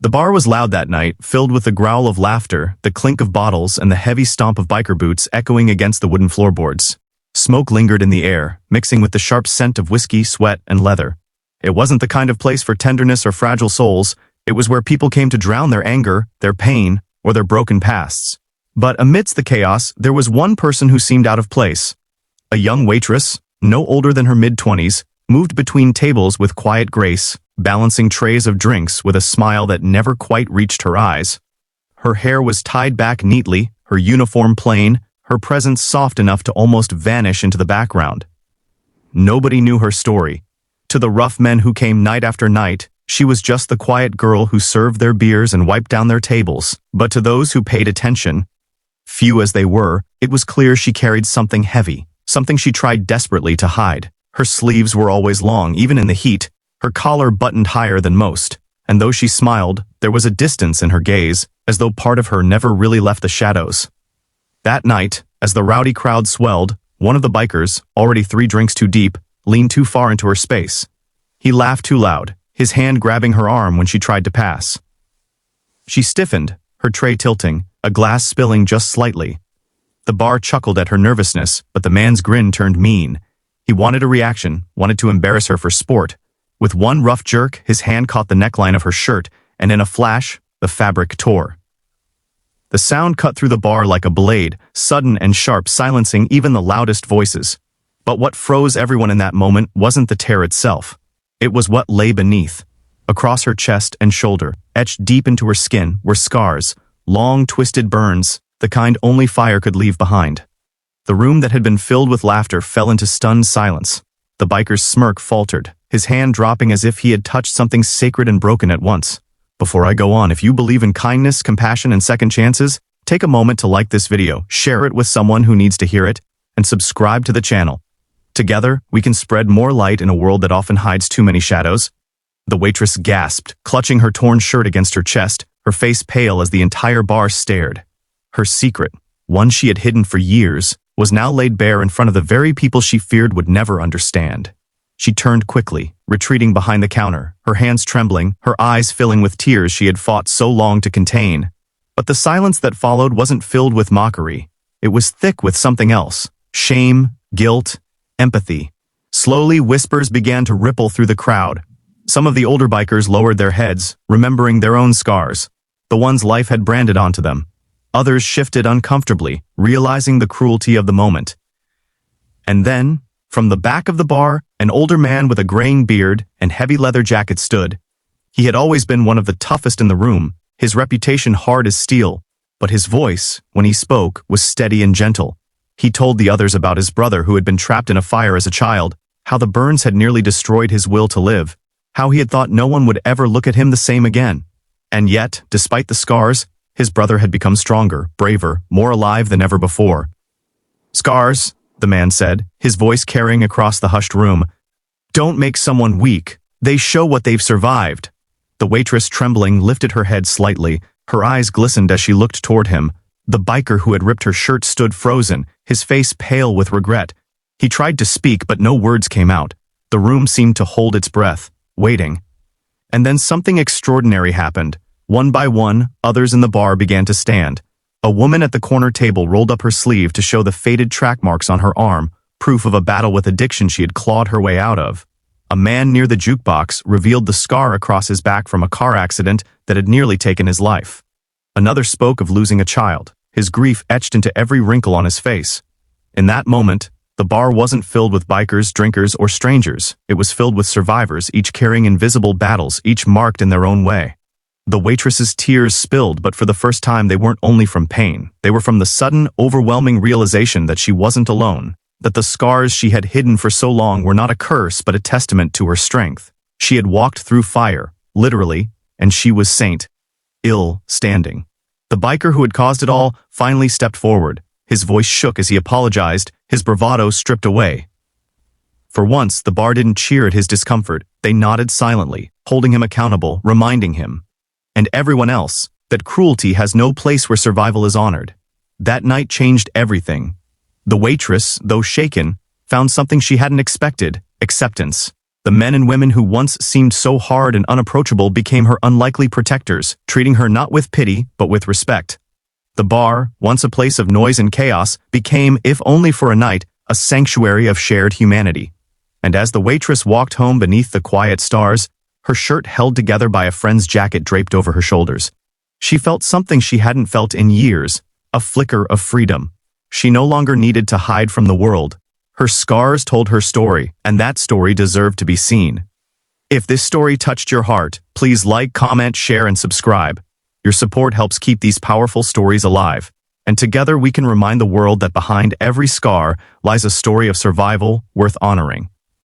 The bar was loud that night, filled with the growl of laughter, the clink of bottles, and the heavy stomp of biker boots echoing against the wooden floorboards. Smoke lingered in the air, mixing with the sharp scent of whiskey, sweat, and leather. It wasn't the kind of place for tenderness or fragile souls. It was where people came to drown their anger, their pain, or their broken pasts. But amidst the chaos, there was one person who seemed out of place. A young waitress, no older than her mid-20s, moved between tables with quiet grace, balancing trays of drinks with a smile that never quite reached her eyes. Her hair was tied back neatly, her uniform plain, her presence soft enough to almost vanish into the background. Nobody knew her story. To the rough men who came night after night, she was just the quiet girl who served their beers and wiped down their tables. But to those who paid attention, few as they were, it was clear she carried something heavy, something she tried desperately to hide. Her sleeves were always long, even in the heat, her collar buttoned higher than most, and though she smiled, there was a distance in her gaze, as though part of her never really left the shadows. That night, as the rowdy crowd swelled, one of the bikers, already 3 drinks too deep, leaned too far into her space. He laughed too loud, his hand grabbing her arm when she tried to pass. She stiffened, her tray tilting, a glass spilling just slightly. The bar chuckled at her nervousness, but the man's grin turned mean. He wanted a reaction, wanted to embarrass her for sport. With one rough jerk, his hand caught the neckline of her shirt, and in a flash, the fabric tore. The sound cut through the bar like a blade, sudden and sharp, silencing even the loudest voices. But what froze everyone in that moment wasn't the tear itself. It was what lay beneath. Across her chest and shoulder, etched deep into her skin, were scars, long, twisted burns, the kind only fire could leave behind. The room that had been filled with laughter fell into stunned silence. The biker's smirk faltered, his hand dropping as if he had touched something sacred and broken at once. Before I go on, if you believe in kindness, compassion, and second chances, take a moment to like this video, share it with someone who needs to hear it, and subscribe to the channel. Together, we can spread more light in a world that often hides too many shadows. The waitress gasped, clutching her torn shirt against her chest, her face pale as the entire bar stared. Her secret, one she had hidden for years, was now laid bare in front of the very people she feared would never understand. She turned quickly, retreating behind the counter, her hands trembling, her eyes filling with tears she had fought so long to contain. But the silence that followed wasn't filled with mockery. It was thick with something else: shame, guilt, empathy. Slowly, whispers began to ripple through the crowd. Some of the older bikers lowered their heads, remembering their own scars, the ones life had branded onto them. Others shifted uncomfortably, realizing the cruelty of the moment. And then, from the back of the bar, an older man with a graying beard and heavy leather jacket stood. He had always been one of the toughest in the room, his reputation hard as steel, but his voice, when he spoke, was steady and gentle. He told the others about his brother who had been trapped in a fire as a child, how the burns had nearly destroyed his will to live, how he had thought no one would ever look at him the same again. And yet, despite the scars, his brother had become stronger, braver, more alive than ever before. "Scars," the man said, his voice carrying across the hushed room, "don't make someone weak. They show what they've survived." The waitress, trembling, lifted her head slightly. Her eyes glistened as she looked toward him. The biker who had ripped her shirt stood frozen, his face pale with regret. He tried to speak, but no words came out. The room seemed to hold its breath, waiting. And then something extraordinary happened. One by one, others in the bar began to stand. A woman at the corner table rolled up her sleeve to show the faded track marks on her arm, proof of a battle with addiction she had clawed her way out of. A man near the jukebox revealed the scar across his back from a car accident that had nearly taken his life. Another spoke of losing a child, his grief etched into every wrinkle on his face. In that moment, the bar wasn't filled with bikers, drinkers, or strangers. It was filled with survivors, each carrying invisible battles, each marked in their own way. The waitress's tears spilled, but for the first time they weren't only from pain. They were from the sudden, overwhelming realization that she wasn't alone, that the scars she had hidden for so long were not a curse but a testament to her strength. She had walked through fire, literally, and she was ill, standing. The biker who had caused it all finally stepped forward. His voice shook as he apologized, his bravado stripped away. For once, the bar didn't cheer at his discomfort. They nodded silently, holding him accountable, reminding him, and everyone else, that cruelty has no place where survival is honored. That night changed everything. The waitress, though shaken, found something she hadn't expected: acceptance. The men and women who once seemed so hard and unapproachable became her unlikely protectors, treating her not with pity, but with respect. The bar, once a place of noise and chaos, became, if only for a night, a sanctuary of shared humanity. And as the waitress walked home beneath the quiet stars, her shirt held together by a friend's jacket draped over her shoulders, she felt something she hadn't felt in years, a flicker of freedom. She no longer needed to hide from the world. Her scars told her story, and that story deserved to be seen. If this story touched your heart, please like, comment, share, and subscribe. Your support helps keep these powerful stories alive. And together we can remind the world that behind every scar lies a story of survival worth honoring.